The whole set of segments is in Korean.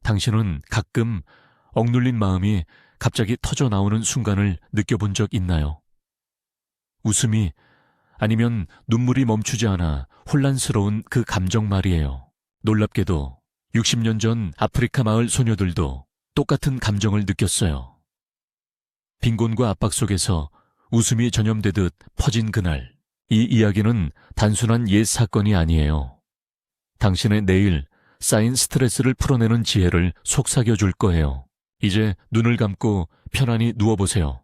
당신은 가끔 억눌린 마음이 갑자기 터져 나오는 순간을 느껴본 적 있나요? 웃음이 아니면 눈물이 멈추지 않아 혼란스러운 그 감정 말이에요. 놀랍게도 60년 전 아프리카 마을 소녀들도 똑같은 감정을 느꼈어요. 빈곤과 압박 속에서 웃음이 전염되듯 퍼진 그날, 이 이야기는 단순한 옛 사건이 아니에요. 당신의 내일 쌓인 스트레스를 풀어내는 지혜를 속삭여줄 거예요. 이제 눈을 감고 편안히 누워보세요.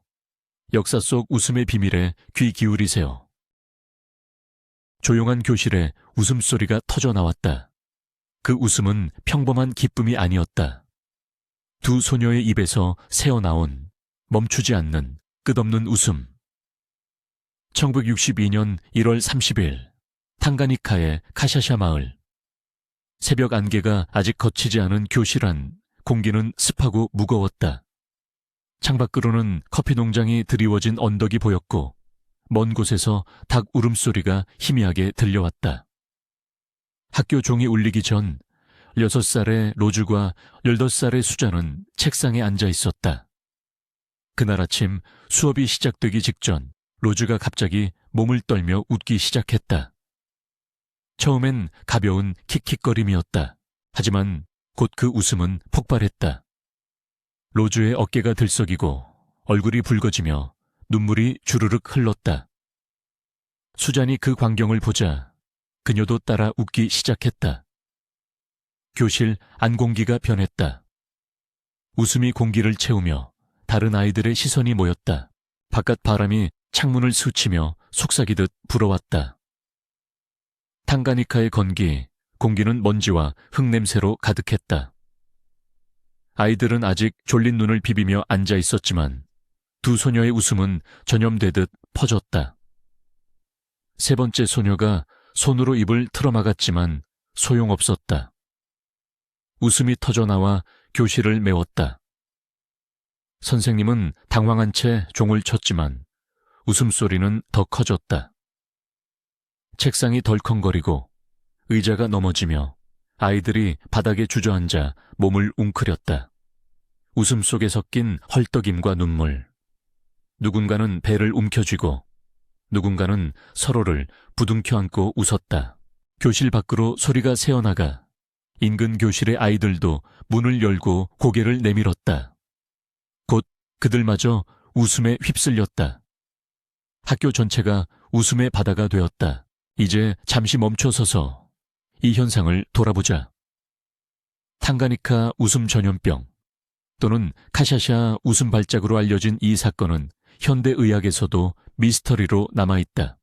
역사 속 웃음의 비밀에 귀 기울이세요. 조용한 교실에 웃음소리가 터져 나왔다. 그 웃음은 평범한 기쁨이 아니었다. 두 소녀의 입에서 새어나온 멈추지 않는 끝없는 웃음. 1962년 1월 30일 탕가니카의 카샤샤 마을. 새벽 안개가 아직 걷히지 않은 교실 안, 공기는 습하고 무거웠다. 창밖으로는 커피 농장이 드리워진 언덕이 보였고 먼 곳에서 닭 울음소리가 희미하게 들려왔다. 학교 종이 울리기 전 6살의 로즈와 18살의 수자는 책상에 앉아 있었다. 그날 아침 수업이 시작되기 직전 로즈가 갑자기 몸을 떨며 웃기 시작했다. 처음엔 가벼운 킥킥거림이었다. 하지만 곧 그 웃음은 폭발했다. 로즈의 어깨가 들썩이고 얼굴이 붉어지며 눈물이 주르륵 흘렀다. 수잔이 그 광경을 보자 그녀도 따라 웃기 시작했다. 교실 안 공기가 변했다. 웃음이 공기를 채우며 다른 아이들의 시선이 모였다. 바깥 바람이 창문을 스치며 속삭이듯 불어왔다. 탕가니카의 건기, 공기는 먼지와 흙냄새로 가득했다. 아이들은 아직 졸린 눈을 비비며 앉아 있었지만 두 소녀의 웃음은 전염되듯 퍼졌다. 세 번째 소녀가 손으로 입을 틀어막았지만 소용없었다. 웃음이 터져나와 교실을 메웠다. 선생님은 당황한 채 종을 쳤지만 웃음소리는 더 커졌다. 책상이 덜컹거리고 의자가 넘어지며 아이들이 바닥에 주저앉아 몸을 웅크렸다. 웃음 속에 섞인 헐떡임과 눈물. 누군가는 배를 움켜쥐고 누군가는 서로를 부둥켜 안고 웃었다. 교실 밖으로 소리가 새어나가 인근 교실의 아이들도 문을 열고 고개를 내밀었다. 곧 그들마저 웃음에 휩쓸렸다. 학교 전체가 웃음의 바다가 되었다. 이제 잠시 멈춰서서 이 현상을 돌아보자. 탕가니카 웃음 전염병 또는 카샤샤 웃음 발작으로 알려진 이 사건은 현대 의학에서도 미스터리로 남아있다.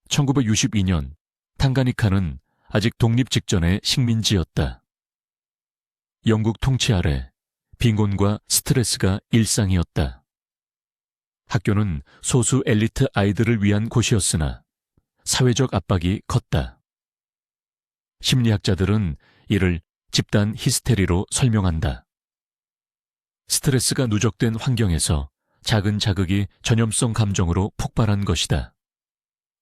1962년 탕가니카는 아직 독립 직전의 식민지였다. 영국 통치 아래 빈곤과 스트레스가 일상이었다. 학교는 소수 엘리트 아이들을 위한 곳이었으나 사회적 압박이 컸다. 심리학자들은 이를 집단 히스테리로 설명한다. 스트레스가 누적된 환경에서 작은 자극이 전염성 감정으로 폭발한 것이다.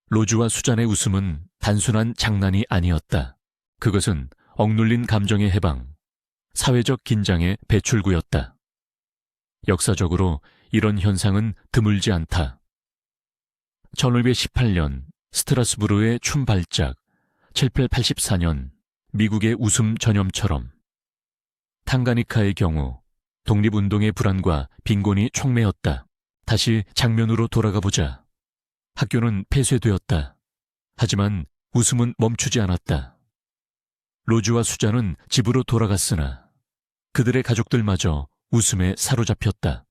로즈와 수잔의 웃음은 단순한 장난이 아니었다. 그것은 억눌린 감정의 해방, 사회적 긴장의 배출구였다. 역사적으로 이런 현상은 드물지 않다. 1518년 스트라스부르의 춤 발작, 1884년 미국의 웃음 전염처럼 탕가니카의 경우 독립운동의 불안과 빈곤이 촉매였다. 다시 장면으로 돌아가 보자. 학교는 폐쇄되었다. 하지만 웃음은 멈추지 않았다. 로즈와 수잔은 집으로 돌아갔으나 그들의 가족들마저 웃음에 사로잡혔다.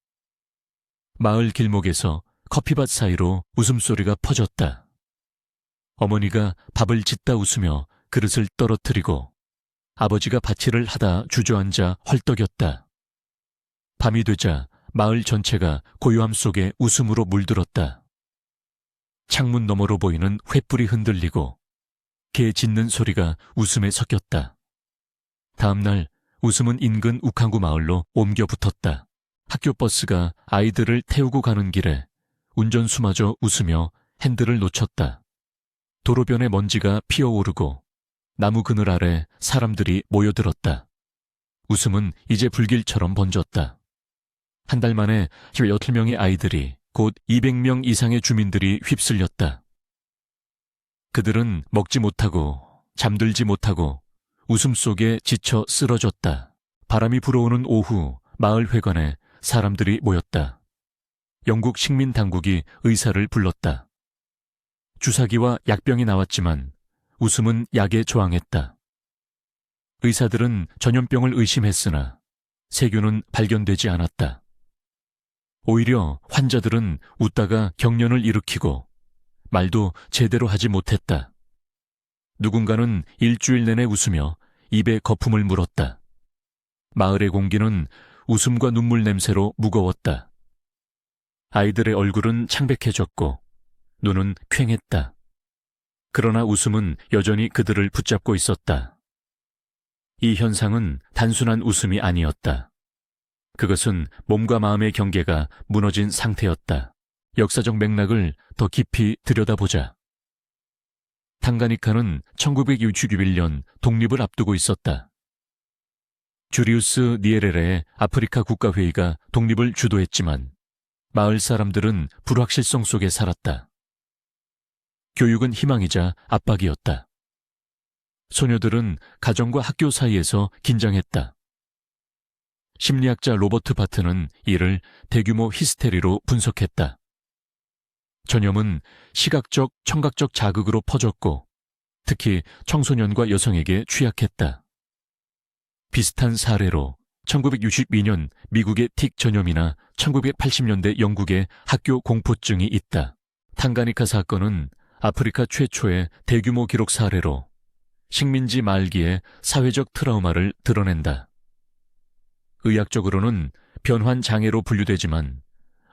마을 길목에서 커피밭 사이로 웃음소리가 퍼졌다. 어머니가 밥을 짓다 웃으며 그릇을 떨어뜨리고 아버지가 밭일을 하다 주저앉아 헐떡였다. 밤이 되자 마을 전체가 고요함 속에 웃음으로 물들었다. 창문 너머로 보이는 횃불이 흔들리고 개 짖는 소리가 웃음에 섞였다. 다음 날 웃음은 인근 우캉구 마을로 옮겨 붙었다. 학교 버스가 아이들을 태우고 가는 길에 운전수마저 웃으며 핸들을 놓쳤다. 도로변에 먼지가 피어오르고 나무 그늘 아래 사람들이 모여들었다. 웃음은 이제 불길처럼 번졌다. 한 달 만에 18명의 아이들이, 곧 200명 이상의 주민들이 휩쓸렸다. 그들은 먹지 못하고 잠들지 못하고 웃음 속에 지쳐 쓰러졌다. 바람이 불어오는 오후 마을 회관에 사람들이 모였다. 영국 식민 당국이 의사를 불렀다. 주사기와 약병이 나왔지만 웃음은 약에 저항했다. 의사들은 전염병을 의심했으나 세균은 발견되지 않았다. 오히려 환자들은 웃다가 경련을 일으키고 말도 제대로 하지 못했다. 누군가는 일주일 내내 웃으며 입에 거품을 물었다. 마을의 공기는 웃음과 눈물 냄새로 무거웠다. 아이들의 얼굴은 창백해졌고 눈은 퀭했다. 그러나 웃음은 여전히 그들을 붙잡고 있었다. 이 현상은 단순한 웃음이 아니었다. 그것은 몸과 마음의 경계가 무너진 상태였다. 역사적 맥락을 더 깊이 들여다보자. 탕가니카는 1961년 독립을 앞두고 있었다. 주리우스 니에레레의 아프리카 국가회의가 독립을 주도했지만 마을 사람들은 불확실성 속에 살았다. 교육은 희망이자 압박이었다. 소녀들은 가정과 학교 사이에서 긴장했다. 심리학자 로버트 바트는 이를 대규모 히스테리로 분석했다. 전염은 시각적, 청각적 자극으로 퍼졌고 특히 청소년과 여성에게 취약했다. 비슷한 사례로 1962년 미국의 틱 전염이나 1980년대 영국의 학교 공포증이 있다. 탕가니카 사건은 아프리카 최초의 대규모 기록 사례로 식민지 말기의 사회적 트라우마를 드러낸다. 의학적으로는 변환 장애로 분류되지만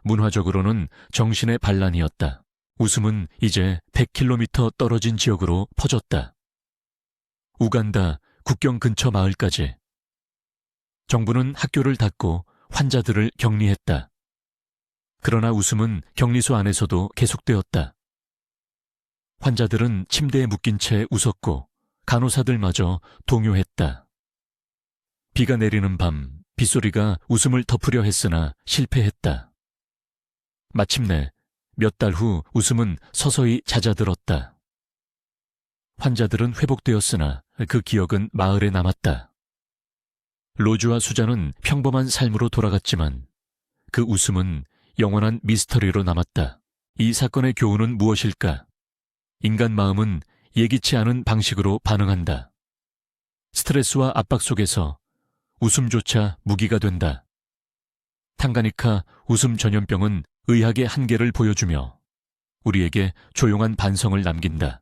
문화적으로는 정신의 반란이었다. 웃음은 이제 100km 떨어진 지역으로 퍼졌다. 우간다 국경 근처 마을까지. 정부는 학교를 닫고 환자들을 격리했다. 그러나 웃음은 격리소 안에서도 계속되었다. 환자들은 침대에 묶인 채 웃었고 간호사들마저 동요했다. 비가 내리는 밤 빗소리가 웃음을 덮으려 했으나 실패했다. 마침내 몇 달 후 웃음은 서서히 잦아들었다. 환자들은 회복되었으나 그 기억은 마을에 남았다. 로즈와 수잔은 평범한 삶으로 돌아갔지만 그 웃음은 영원한 미스터리로 남았다. 이 사건의 교훈은 무엇일까? 인간 마음은 예기치 않은 방식으로 반응한다. 스트레스와 압박 속에서 웃음조차 무기가 된다. 탕가니카 웃음 전염병은 의학의 한계를 보여주며 우리에게 조용한 반성을 남긴다.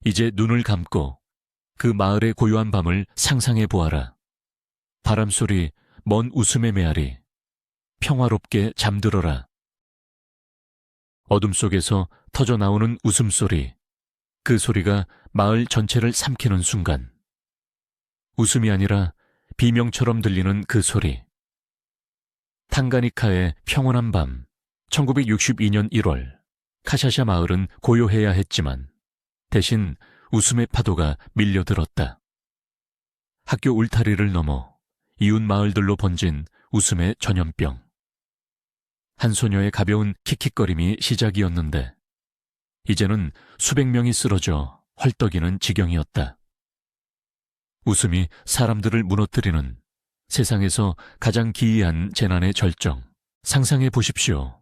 이제 눈을 감고 그 마을의 고요한 밤을 상상해 보아라. 바람소리, 먼 웃음의 메아리, 평화롭게 잠들어라. 어둠 속에서 터져나오는 웃음소리, 그 소리가 마을 전체를 삼키는 순간. 웃음이 아니라 비명처럼 들리는 그 소리. 탕가니카의 평온한 밤, 1962년 1월, 카샤샤 마을은 고요해야 했지만 대신 웃음의 파도가 밀려들었다. 학교 울타리를 넘어 이웃 마을들로 번진 웃음의 전염병. 한 소녀의 가벼운 킥킥거림이 시작이었는데 이제는 수백 명이 쓰러져 헐떡이는 지경이었다. 웃음이 사람들을 무너뜨리는 세상에서 가장 기이한 재난의 절정. 상상해 보십시오.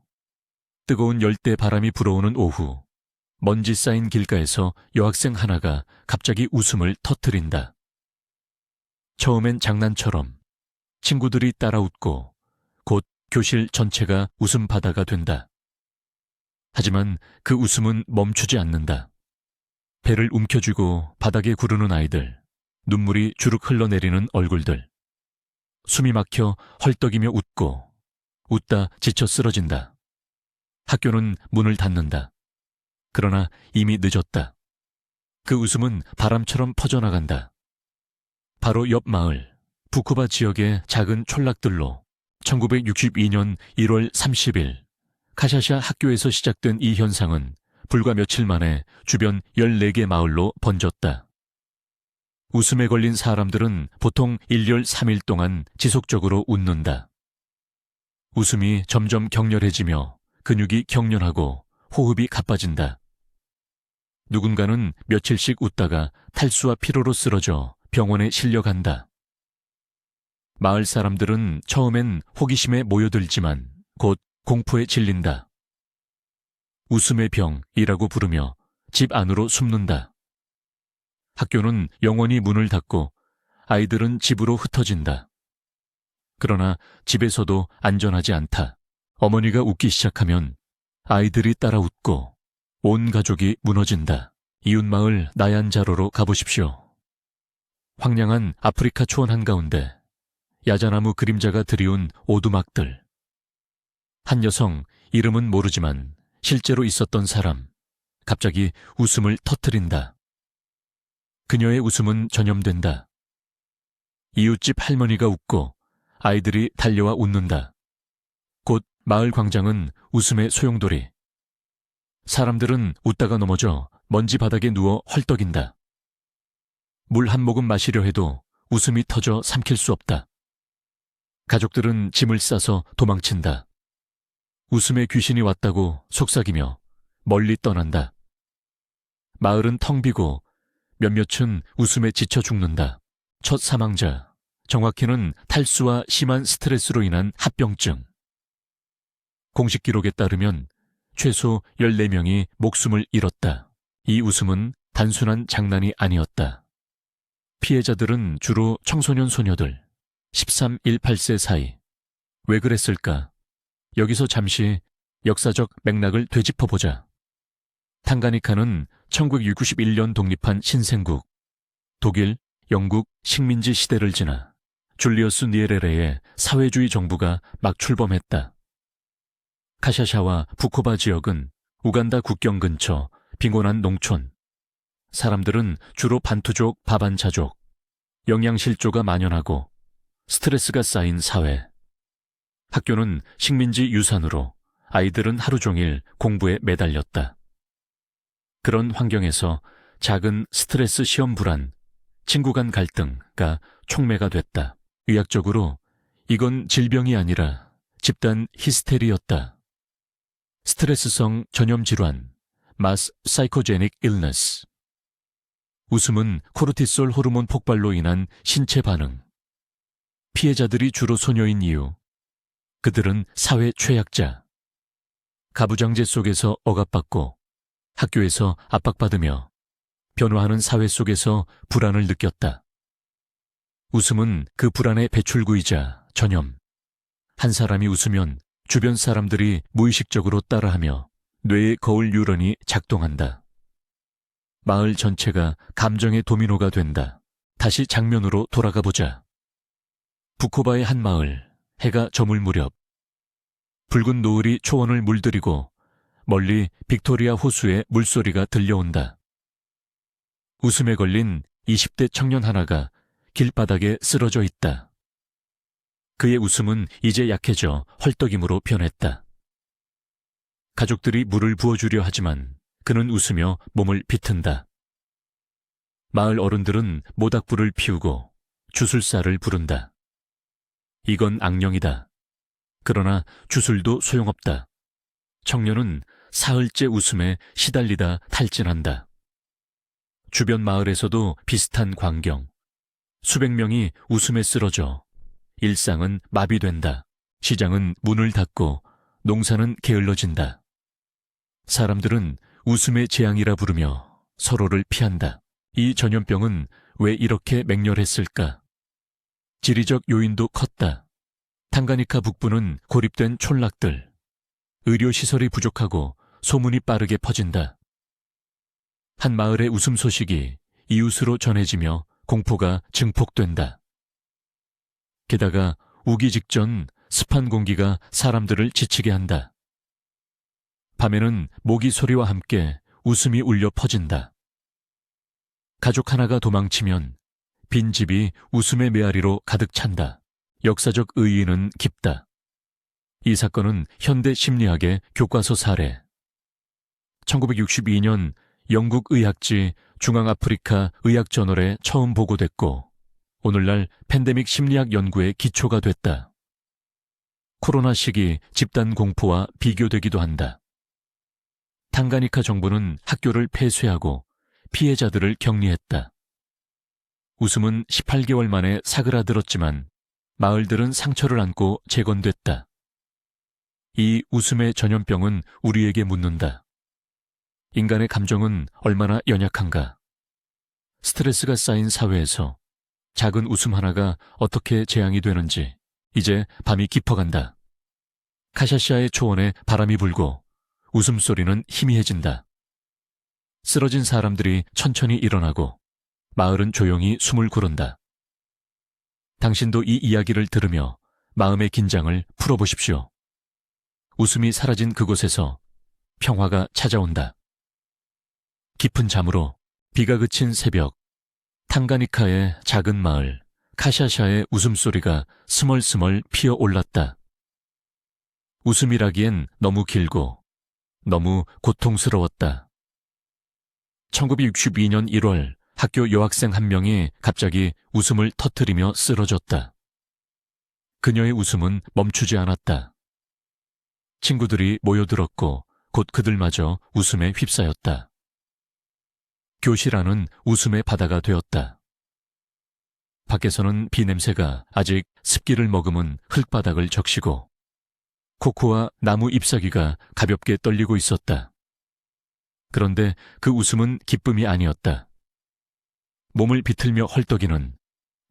뜨거운 열대 바람이 불어오는 오후, 먼지 쌓인 길가에서 여학생 하나가 갑자기 웃음을 터뜨린다. 처음엔 장난처럼 친구들이 따라 웃고 곧 교실 전체가 웃음 바다가 된다. 하지만 그 웃음은 멈추지 않는다. 배를 움켜쥐고 바닥에 구르는 아이들, 눈물이 주룩 흘러내리는 얼굴들. 숨이 막혀 헐떡이며 웃고 웃다 지쳐 쓰러진다. 학교는 문을 닫는다. 그러나 이미 늦었다. 그 웃음은 바람처럼 퍼져나간다. 바로 옆 마을, 부쿠바 지역의 작은 촌락들로 1962년 1월 30일 카샤샤 학교에서 시작된 이 현상은 불과 며칠 만에 주변 14개 마을로 번졌다. 웃음에 걸린 사람들은 보통 1열 3일 동안 지속적으로 웃는다. 웃음이 점점 격렬해지며 근육이 경련하고 호흡이 가빠진다. 누군가는 며칠씩 웃다가 탈수와 피로로 쓰러져 병원에 실려간다. 마을 사람들은 처음엔 호기심에 모여들지만 곧 공포에 질린다. 웃음의 병이라고 부르며 집 안으로 숨는다. 학교는 영원히 문을 닫고 아이들은 집으로 흩어진다. 그러나 집에서도 안전하지 않다. 어머니가 웃기 시작하면 아이들이 따라 웃고 온 가족이 무너진다. 이웃마을 나얀자로로 가보십시오. 황량한 아프리카 초원 한가운데 야자나무 그림자가 드리운 오두막들. 한 여성, 이름은 모르지만 실제로 있었던 사람, 갑자기 웃음을 터뜨린다. 그녀의 웃음은 전염된다. 이웃집 할머니가 웃고 아이들이 달려와 웃는다. 곧 마을 광장은 웃음의 소용돌이. 사람들은 웃다가 넘어져 먼지 바닥에 누워 헐떡인다. 물 한 모금 마시려 해도 웃음이 터져 삼킬 수 없다. 가족들은 짐을 싸서 도망친다. 웃음의 귀신이 왔다고 속삭이며 멀리 떠난다. 마을은 텅 비고 몇몇은 웃음에 지쳐 죽는다. 첫 사망자, 정확히는 탈수와 심한 스트레스로 인한 합병증. 공식 기록에 따르면 최소 14명이 목숨을 잃었다. 이 웃음은 단순한 장난이 아니었다. 피해자들은 주로 청소년 소녀들, 13, 18세 사이. 왜 그랬을까? 여기서 잠시 역사적 맥락을 되짚어보자. 탕가니카는 1961년 독립한 신생국, 독일, 영국 식민지 시대를 지나 줄리어스 니에레레의 사회주의 정부가 막 출범했다. 카샤샤와 부코바 지역은 우간다 국경 근처 빈곤한 농촌. 사람들은 주로 반투족, 바반차족, 영양실조가 만연하고 스트레스가 쌓인 사회. 학교는 식민지 유산으로 아이들은 하루 종일 공부에 매달렸다. 그런 환경에서 작은 스트레스 시험 불안, 친구 간 갈등가 촉매가 됐다. 의학적으로 이건 질병이 아니라 집단 히스테리였다. 스트레스성 전염 질환, 마스 사이코제닉 일너스. 웃음은 코르티솔 호르몬 폭발로 인한 신체 반응. 피해자들이 주로 소녀인 이유. 그들은 사회 최약자. 가부장제 속에서 억압받고 학교에서 압박받으며 변화하는 사회 속에서 불안을 느꼈다. 웃음은 그 불안의 배출구이자 전염. 한 사람이 웃으면 주변 사람들이 무의식적으로 따라하며 뇌의 거울 뉴런이 작동한다. 마을 전체가 감정의 도미노가 된다. 다시 장면으로 돌아가 보자. 부코바의 한 마을, 해가 저물 무렵. 붉은 노을이 초원을 물들이고 멀리 빅토리아 호수의 물소리가 들려온다. 웃음에 걸린 20대 청년 하나가 길바닥에 쓰러져 있다. 그의 웃음은 이제 약해져 헐떡임으로 변했다. 가족들이 물을 부어주려 하지만 그는 웃으며 몸을 비튼다. 마을 어른들은 모닥불을 피우고 주술사를 부른다. 이건 악령이다. 그러나 주술도 소용없다. 청년은 사흘째 웃음에 시달리다 탈진한다. 주변 마을에서도 비슷한 광경. 수백 명이 웃음에 쓰러져 일상은 마비된다. 시장은 문을 닫고 농사는 게을러진다. 사람들은 웃음의 재앙이라 부르며 서로를 피한다. 이 전염병은 왜 이렇게 맹렬했을까? 지리적 요인도 컸다. 탕가니카 북부는 고립된 촌락들. 의료시설이 부족하고 소문이 빠르게 퍼진다. 한 마을의 웃음 소식이 이웃으로 전해지며 공포가 증폭된다. 게다가 우기 직전 습한 공기가 사람들을 지치게 한다. 밤에는 모기 소리와 함께 웃음이 울려 퍼진다. 가족 하나가 도망치면 빈집이 웃음의 메아리로 가득 찬다. 역사적 의의는 깊다. 이 사건은 현대 심리학의 교과서 사례. 1962년 영국 의학지 중앙아프리카 의학저널에 처음 보고됐고 오늘날 팬데믹 심리학 연구의 기초가 됐다. 코로나 시기 집단 공포와 비교되기도 한다. 탕가니카 정부는 학교를 폐쇄하고 피해자들을 격리했다. 웃음은 18개월 만에 사그라들었지만 마을들은 상처를 안고 재건됐다. 이 웃음의 전염병은 우리에게 묻는다. 인간의 감정은 얼마나 연약한가? 스트레스가 쌓인 사회에서 작은 웃음 하나가 어떻게 재앙이 되는지 이제 밤이 깊어간다. 카샤시아의 초원에 바람이 불고 웃음소리는 희미해진다. 쓰러진 사람들이 천천히 일어나고 마을은 조용히 숨을 고른다. 당신도 이 이야기를 들으며 마음의 긴장을 풀어보십시오. 웃음이 사라진 그곳에서 평화가 찾아온다. 깊은 잠으로 비가 그친 새벽, 탕가니카의 작은 마을, 카샤샤의 웃음소리가 스멀스멀 피어올랐다. 웃음이라기엔 너무 길고 너무 고통스러웠다. 1962년 1월 학교 여학생 한 명이 갑자기 웃음을 터뜨리며 쓰러졌다. 그녀의 웃음은 멈추지 않았다. 친구들이 모여들었고 곧 그들마저 웃음에 휩싸였다. 교실 안은 웃음의 바다가 되었다. 밖에서는 비 냄새가 아직 습기를 머금은 흙바닥을 적시고 코코아 나무 잎사귀가 가볍게 떨리고 있었다. 그런데 그 웃음은 기쁨이 아니었다. 몸을 비틀며 헐떡이는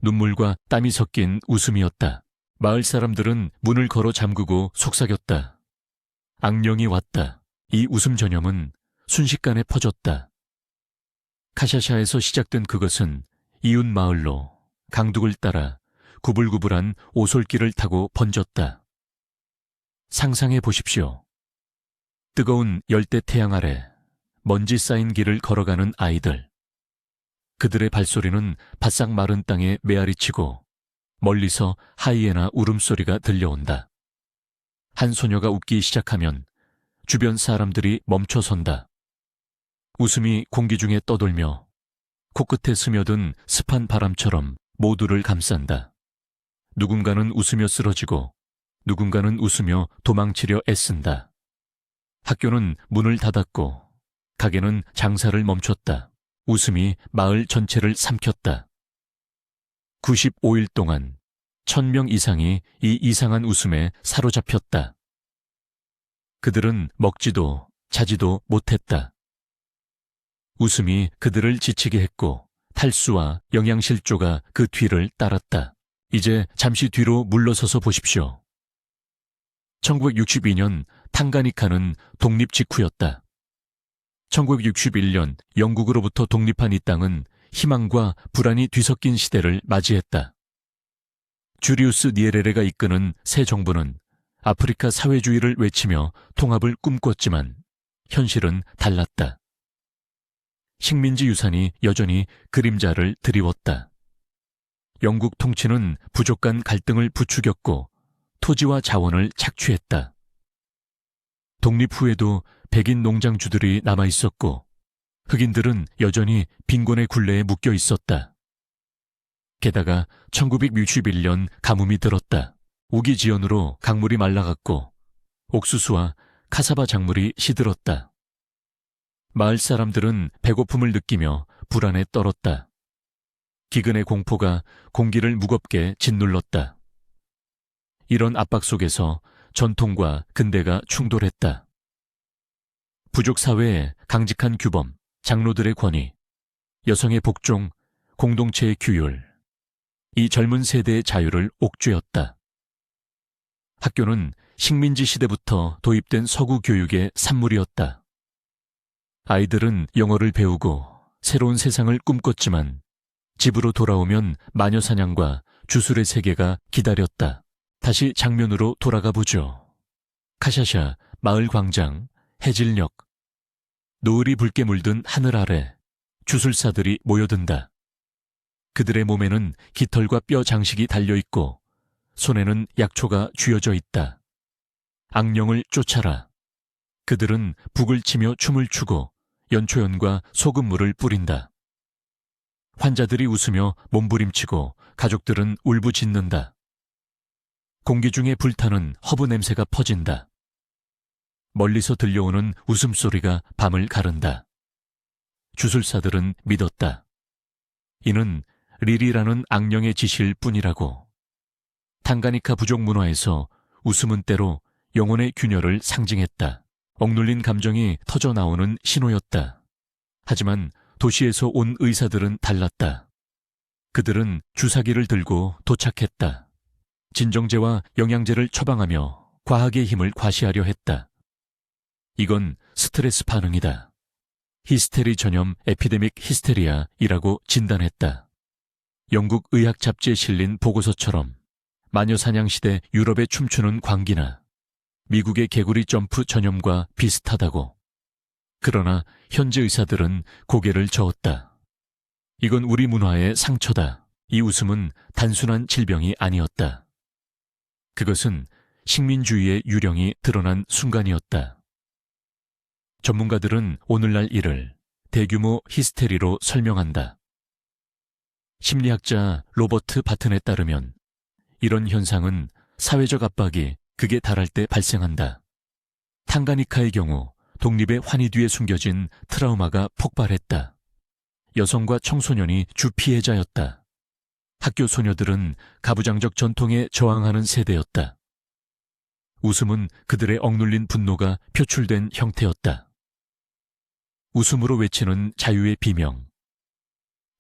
눈물과 땀이 섞인 웃음이었다. 마을 사람들은 문을 걸어 잠그고 속삭였다. 악령이 왔다. 이 웃음 전염은 순식간에 퍼졌다. 카샤샤에서 시작된 그것은 이웃 마을로 강둑을 따라 구불구불한 오솔길을 타고 번졌다. 상상해 보십시오. 뜨거운 열대 태양 아래 먼지 쌓인 길을 걸어가는 아이들. 그들의 발소리는 바싹 마른 땅에 메아리치고 멀리서 하이에나 울음소리가 들려온다. 한 소녀가 웃기 시작하면 주변 사람들이 멈춰선다. 웃음이 공기 중에 떠돌며 코끝에 스며든 습한 바람처럼 모두를 감싼다. 누군가는 웃으며 쓰러지고 누군가는 웃으며 도망치려 애쓴다. 학교는 문을 닫았고 가게는 장사를 멈췄다. 웃음이 마을 전체를 삼켰다. 95일 동안 1000명 이상이 이 이상한 웃음에 사로잡혔다. 그들은 먹지도 자지도 못했다. 웃음이 그들을 지치게 했고 탈수와 영양실조가 그 뒤를 따랐다. 이제 잠시 뒤로 물러서서 보십시오. 1962년 탕가니카는 독립 직후였다. 1961년 영국으로부터 독립한 이 땅은 희망과 불안이 뒤섞인 시대를 맞이했다. 주리우스 니에레레가 이끄는 새 정부는 아프리카 사회주의를 외치며 통합을 꿈꿨지만 현실은 달랐다. 식민지 유산이 여전히 그림자를 드리웠다. 영국 통치는 부족 간 갈등을 부추겼고 토지와 자원을 착취했다. 독립 후에도 백인 농장주들이 남아있었고 흑인들은 여전히 빈곤의 굴레에 묶여 있었다. 게다가 1961년 가뭄이 들었다. 우기지연으로 강물이 말라갔고 옥수수와 카사바 작물이 시들었다. 마을 사람들은 배고픔을 느끼며 불안에 떨었다. 기근의 공포가 공기를 무겁게 짓눌렀다. 이런 압박 속에서 전통과 근대가 충돌했다. 부족 사회의 강직한 규범, 장로들의 권위, 여성의 복종, 공동체의 규율, 이 젊은 세대의 자유를 옥죄었다. 학교는 식민지 시대부터 도입된 서구 교육의 산물이었다. 아이들은 영어를 배우고 새로운 세상을 꿈꿨지만 집으로 돌아오면 마녀사냥과 주술의 세계가 기다렸다. 다시 장면으로 돌아가 보죠. 카샤샤, 마을 광장, 해질녘. 노을이 붉게 물든 하늘 아래 주술사들이 모여든다. 그들의 몸에는 깃털과 뼈 장식이 달려있고 손에는 약초가 쥐어져 있다. 악령을 쫓아라. 그들은 북을 치며 춤을 추고 연초연과 소금물을 뿌린다. 환자들이 웃으며 몸부림치고 가족들은 울부짖는다. 공기 중에 불타는 허브 냄새가 퍼진다. 멀리서 들려오는 웃음소리가 밤을 가른다. 주술사들은 믿었다. 이는 릴이라는 악령의 지시일 뿐이라고. 탕가니카 부족 문화에서 웃음은 때로 영혼의 균열을 상징했다. 억눌린 감정이 터져나오는 신호였다. 하지만 도시에서 온 의사들은 달랐다. 그들은 주사기를 들고 도착했다. 진정제와 영양제를 처방하며 과학의 힘을 과시하려 했다. 이건 스트레스 반응이다. 히스테리 전염 에피데믹 히스테리아이라고 진단했다. 영국 의학 잡지에 실린 보고서처럼 마녀사냥시대 유럽의 춤추는 광기나 미국의 개구리 점프 전염과 비슷하다고. 그러나 현지 의사들은 고개를 저었다. 이건 우리 문화의 상처다. 이 웃음은 단순한 질병이 아니었다. 그것은 식민주의의 유령이 드러난 순간이었다. 전문가들은 오늘날 이를 대규모 히스테리로 설명한다. 심리학자 로버트 바튼에 따르면 이런 현상은 사회적 압박이 극에 달할 때 발생한다. 탕가니카의 경우 독립의 환희 뒤에 숨겨진 트라우마가 폭발했다. 여성과 청소년이 주 피해자였다. 학교 소녀들은 가부장적 전통에 저항하는 세대였다. 웃음은 그들의 억눌린 분노가 표출된 형태였다. 웃음으로 외치는 자유의 비명.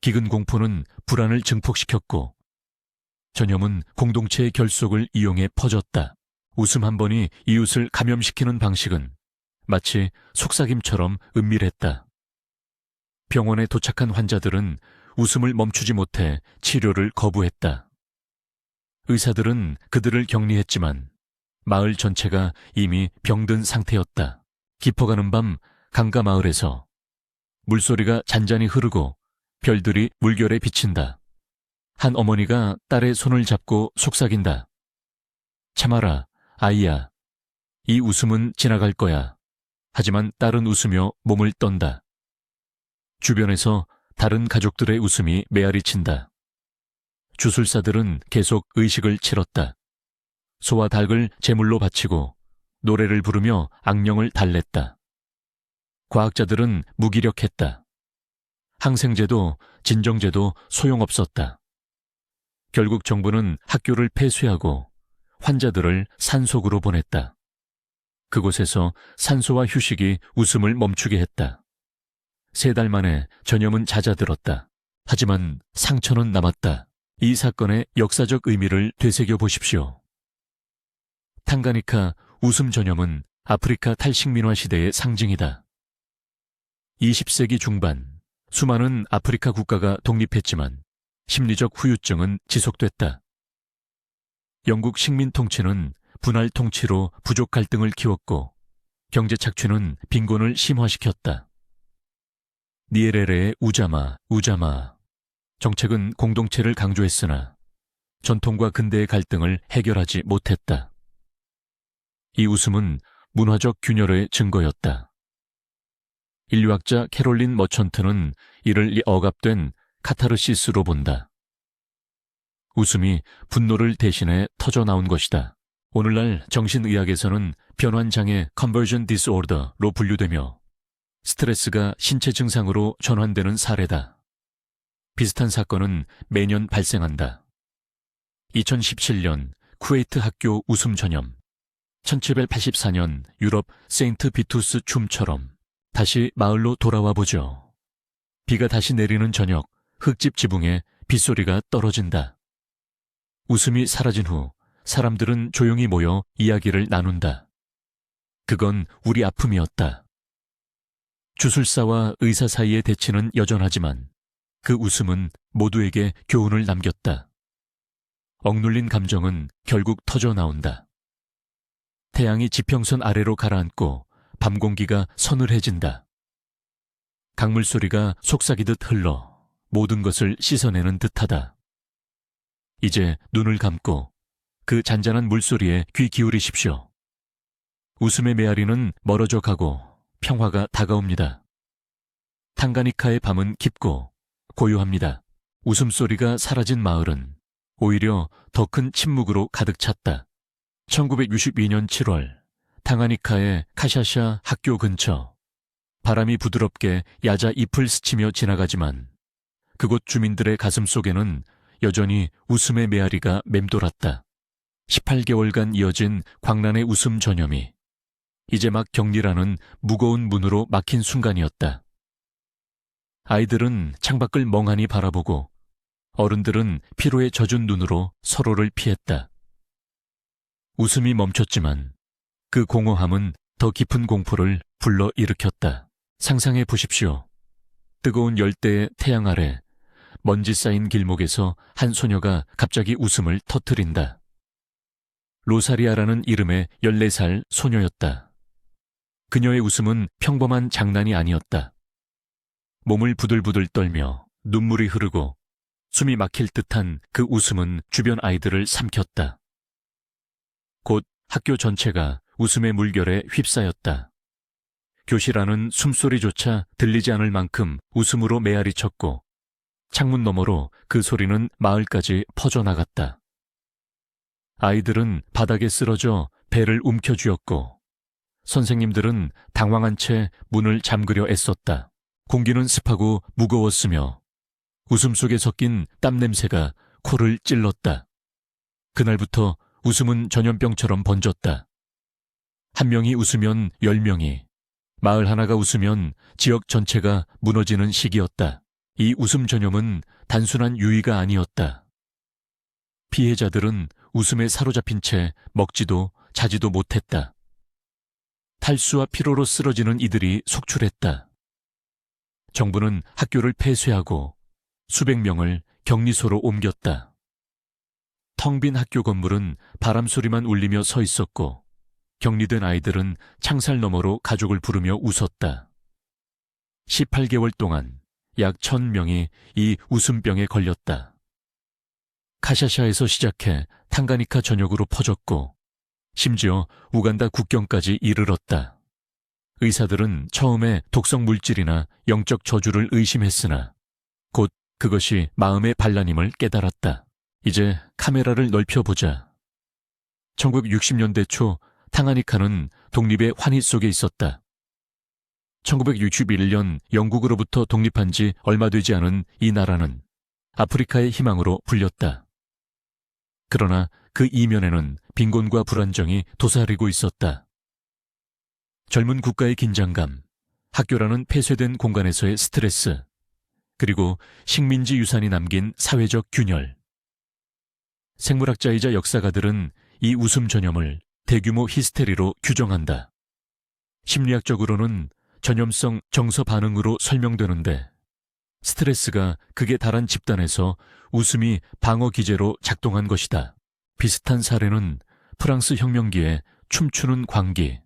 기근 공포는 불안을 증폭시켰고 전염은 공동체의 결속을 이용해 퍼졌다. 웃음 한 번이 이웃을 감염시키는 방식은 마치 속삭임처럼 은밀했다. 병원에 도착한 환자들은 웃음을 멈추지 못해 치료를 거부했다. 의사들은 그들을 격리했지만 마을 전체가 이미 병든 상태였다. 깊어가는 밤 강가 마을에서 물소리가 잔잔히 흐르고 별들이 물결에 비친다. 한 어머니가 딸의 손을 잡고 속삭인다. 참아라, 아이야. 이 웃음은 지나갈 거야. 하지만 딸은 웃으며 몸을 떤다. 주변에서 다른 가족들의 웃음이 메아리친다. 주술사들은 계속 의식을 치렀다. 소와 닭을 제물로 바치고 노래를 부르며 악령을 달랬다. 과학자들은 무기력했다. 항생제도 진정제도 소용없었다. 결국 정부는 학교를 폐쇄하고 환자들을 산속으로 보냈다. 그곳에서 산소와 휴식이 웃음을 멈추게 했다. 3달 만에 전염은 잦아들었다. 하지만 상처는 남았다. 이 사건의 역사적 의미를 되새겨 보십시오. 탕가니카 웃음 전염은 아프리카 탈식민화 시대의 상징이다. 20세기 중반 수많은 아프리카 국가가 독립했지만 심리적 후유증은 지속됐다. 영국 식민 통치는 분할 통치로 부족 갈등을 키웠고 경제 착취는 빈곤을 심화시켰다. 니에레레의 우자마 정책은 공동체를 강조했으나 전통과 근대의 갈등을 해결하지 못했다. 이 웃음은 문화적 균열의 증거였다. 인류학자 캐롤린 머천트는 이를 억압된 카타르시스로 본다. 웃음이 분노를 대신해 터져나온 것이다. 오늘날 정신의학에서는 변환장애 conversion disorder로 분류되며 스트레스가 신체 증상으로 전환되는 사례다. 비슷한 사건은 매년 발생한다. 2017년 쿠웨이트 학교 웃음 전염, 1784년 유럽 세인트 비투스 춤처럼 다시 마을로 돌아와 보죠. 비가 다시 내리는 저녁, 흙집 지붕에 빗소리가 떨어진다. 웃음이 사라진 후 사람들은 조용히 모여 이야기를 나눈다. 그건 우리 아픔이었다. 주술사와 의사 사이의 대치는 여전하지만 그 웃음은 모두에게 교훈을 남겼다. 억눌린 감정은 결국 터져나온다. 태양이 지평선 아래로 가라앉고 밤 공기가 서늘해진다. 강물 소리가 속삭이듯 흘러 모든 것을 씻어내는 듯하다. 이제 눈을 감고 그 잔잔한 물소리에 귀 기울이십시오. 웃음의 메아리는 멀어져 가고 평화가 다가옵니다. 탕가니카의 밤은 깊고 고요합니다. 웃음소리가 사라진 마을은 오히려 더 큰 침묵으로 가득 찼다. 1962년 7월 탕가니카의 카샤샤 학교 근처. 바람이 부드럽게 야자 잎을 스치며 지나가지만 그곳 주민들의 가슴 속에는 여전히 웃음의 메아리가 맴돌았다. 18개월간 이어진 광란의 웃음 전염이 이제 막 격리라는 무거운 문으로 막힌 순간이었다. 아이들은 창밖을 멍하니 바라보고 어른들은 피로에 젖은 눈으로 서로를 피했다. 웃음이 멈췄지만 그 공허함은 더 깊은 공포를 불러일으켰다. 상상해 보십시오. 뜨거운 열대의 태양 아래 먼지 쌓인 길목에서 한 소녀가 갑자기 웃음을 터뜨린다. 로사리아라는 이름의 14살 소녀였다. 그녀의 웃음은 평범한 장난이 아니었다. 몸을 부들부들 떨며 눈물이 흐르고 숨이 막힐 듯한 그 웃음은 주변 아이들을 삼켰다. 곧 학교 전체가 웃음의 물결에 휩싸였다. 교실 안은 숨소리조차 들리지 않을 만큼 웃음으로 메아리쳤고 창문 너머로 그 소리는 마을까지 퍼져나갔다. 아이들은 바닥에 쓰러져 배를 움켜쥐었고 선생님들은 당황한 채 문을 잠그려 애썼다. 공기는 습하고 무거웠으며 웃음 속에 섞인 땀 냄새가 코를 찔렀다. 그날부터 웃음은 전염병처럼 번졌다. 한 명이 웃으면 10명이, 마을 하나가 웃으면 지역 전체가 무너지는 시기였다. 이 웃음 전염은 단순한 유의가 아니었다. 피해자들은 웃음에 사로잡힌 채 먹지도 자지도 못했다. 탈수와 피로로 쓰러지는 이들이 속출했다. 정부는 학교를 폐쇄하고 수백 명을 격리소로 옮겼다. 텅 빈 학교 건물은 바람 소리만 울리며 서 있었고 격리된 아이들은 창살 너머로 가족을 부르며 웃었다. 18개월 동안 약 1000명이 이 웃음병에 걸렸다. 카샤샤에서 시작해 탕가니카 전역으로 퍼졌고 심지어 우간다 국경까지 이르렀다. 의사들은 처음에 독성 물질이나 영적 저주를 의심했으나 곧 그것이 마음의 반란임을 깨달았다. 이제 카메라를 넓혀보자. 1960년대 초 탕가니카는 독립의 환희 속에 있었다. 1961년 영국으로부터 독립한 지 얼마 되지 않은 이 나라는 아프리카의 희망으로 불렸다. 그러나 그 이면에는 빈곤과 불안정이 도사리고 있었다. 젊은 국가의 긴장감, 학교라는 폐쇄된 공간에서의 스트레스, 그리고 식민지 유산이 남긴 사회적 균열. 생물학자이자 역사가들은 이 웃음 전염을 대규모 히스테리로 규정한다. 심리학적으로는 전염성 정서 반응으로 설명되는데 스트레스가 극에 달한 집단에서 웃음이 방어 기제로 작동한 것이다. 비슷한 사례는 프랑스 혁명기의 춤추는 광기,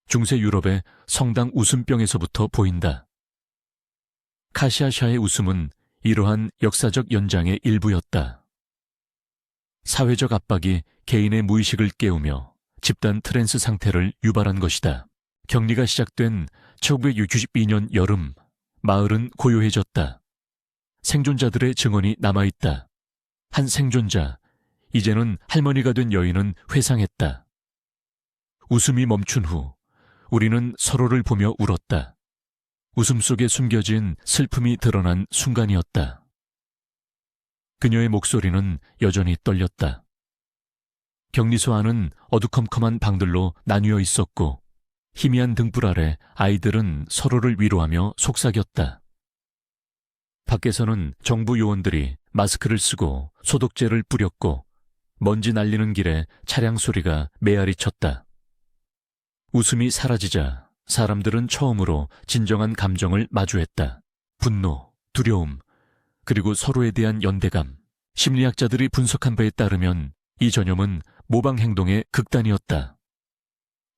중세 유럽의 성당 웃음병에서부터 보인다. 카샤샤의 웃음은 이러한 역사적 연장의 일부였다. 사회적 압박이 개인의 무의식을 깨우며 집단 트랜스 상태를 유발한 것이다. 격리가 시작된 1962년 여름, 마을은 고요해졌다. 생존자들의 증언이 남아있다. 한 생존자, 이제는 할머니가 된 여인은 회상했다. 웃음이 멈춘 후 우리는 서로를 보며 울었다. 웃음 속에 숨겨진 슬픔이 드러난 순간이었다. 그녀의 목소리는 여전히 떨렸다. 격리소 안은 어두컴컴한 방들로 나뉘어 있었고 희미한 등불 아래 아이들은 서로를 위로하며 속삭였다. 밖에서는 정부 요원들이 마스크를 쓰고 소독제를 뿌렸고 먼지 날리는 길에 차량 소리가 메아리 쳤다. 웃음이 사라지자 사람들은 처음으로 진정한 감정을 마주했다. 분노, 두려움, 그리고 서로에 대한 연대감. 심리학자들이 분석한 바에 따르면 이 전염은 모방 행동의 극단이었다.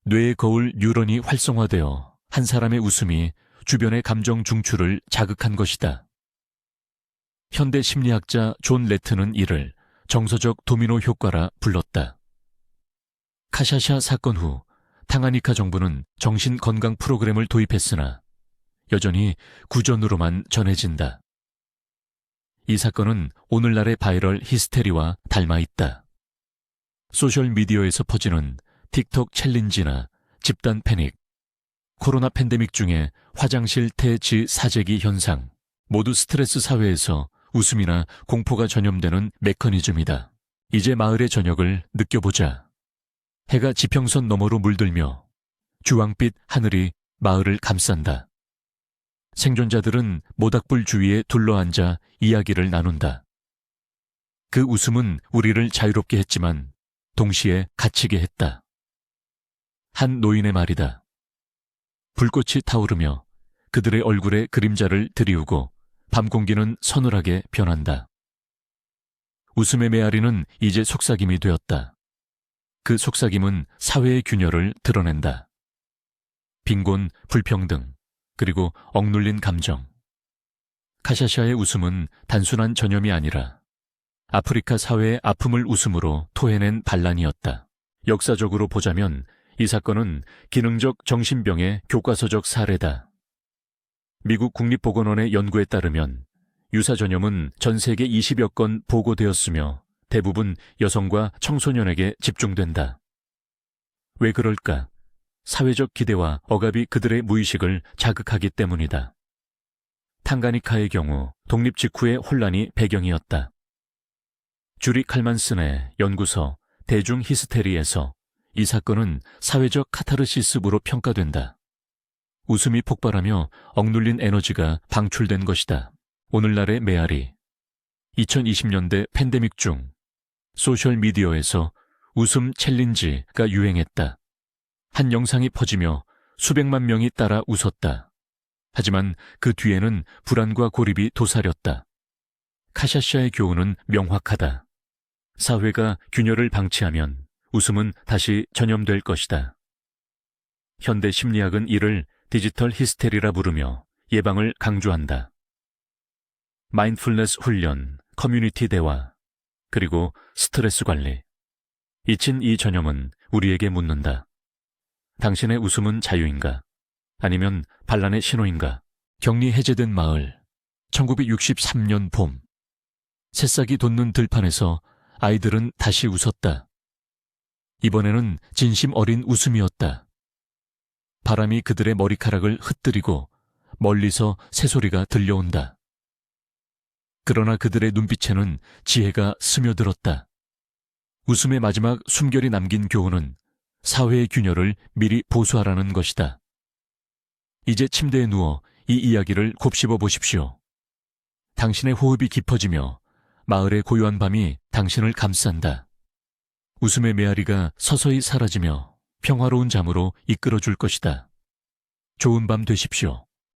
뇌의 거울 뉴런이 활성화되어 한 사람의 웃음이 주변의 감정 중추를 자극한 것이다. 현대 심리학자 존 레트는 이를 정서적 도미노 효과라 불렀다. 카샤샤 사건 후 탕가니카 정부는 정신건강 프로그램을 도입했으나 여전히 구전으로만 전해진다. 이 사건은 오늘날의 바이럴 히스테리와 닮아 있다. 소셜미디어에서 퍼지는 틱톡 챌린지나 집단 패닉, 코로나 팬데믹 중에 화장실 퇴치 사재기 현상, 모두 스트레스 사회에서 웃음이나 공포가 전염되는 메커니즘이다. 이제 마을의 저녁을 느껴보자. 해가 지평선 너머로 물들며 주황빛 하늘이 마을을 감싼다. 생존자들은 모닥불 주위에 둘러앉아 이야기를 나눈다. 그 웃음은 우리를 자유롭게 했지만 동시에 갇히게 했다. 한 노인의 말이다. 불꽃이 타오르며 그들의 얼굴에 그림자를 드리우고 밤 공기는 서늘하게 변한다. 웃음의 메아리는 이제 속삭임이 되었다. 그 속삭임은 사회의 균열을 드러낸다. 빈곤, 불평등, 그리고 억눌린 감정. 카샤샤의 웃음은 단순한 전염이 아니라 아프리카 사회의 아픔을 웃음으로 토해낸 반란이었다. 역사적으로 보자면 이 사건은 기능적 정신병의 교과서적 사례다. 미국 국립보건원의 연구에 따르면 유사 전염은 전 세계 20여 건 보고되었으며 대부분 여성과 청소년에게 집중된다. 왜 그럴까? 사회적 기대와 억압이 그들의 무의식을 자극하기 때문이다. 탕가니카의 경우 독립 직후의 혼란이 배경이었다. 주리 칼만슨의 연구서 대중 히스테리에서 이 사건은 사회적 카타르시스로 평가된다. 웃음이 폭발하며 억눌린 에너지가 방출된 것이다. 오늘날의 메아리. 2020년대 팬데믹 중 소셜미디어에서 웃음 챌린지가 유행했다. 한 영상이 퍼지며 수백만 명이 따라 웃었다. 하지만 그 뒤에는 불안과 고립이 도사렸다. 카샤샤의 교훈은 명확하다. 사회가 균열을 방치하면 웃음은 다시 전염될 것이다. 현대 심리학은 이를 디지털 히스테리라 부르며 예방을 강조한다. 마인드풀니스 훈련, 커뮤니티 대화, 그리고 스트레스 관리. 잊힌 이 전염은 우리에게 묻는다. 당신의 웃음은 자유인가? 아니면 반란의 신호인가? 격리 해제된 마을. 1963년 봄. 새싹이 돋는 들판에서 아이들은 다시 웃었다. 이번에는 진심 어린 웃음이었다. 바람이 그들의 머리카락을 흩뜨리고 멀리서 새소리가 들려온다. 그러나 그들의 눈빛에는 지혜가 스며들었다. 웃음의 마지막 숨결이 남긴 교훈은 사회의 균열을 미리 보수하라는 것이다. 이제 침대에 누워 이 이야기를 곱씹어 보십시오. 당신의 호흡이 깊어지며 마을의 고요한 밤이 당신을 감싼다. 웃음의 메아리가 서서히 사라지며 평화로운 잠으로 이끌어 줄 것이다. 좋은 밤 되십시오.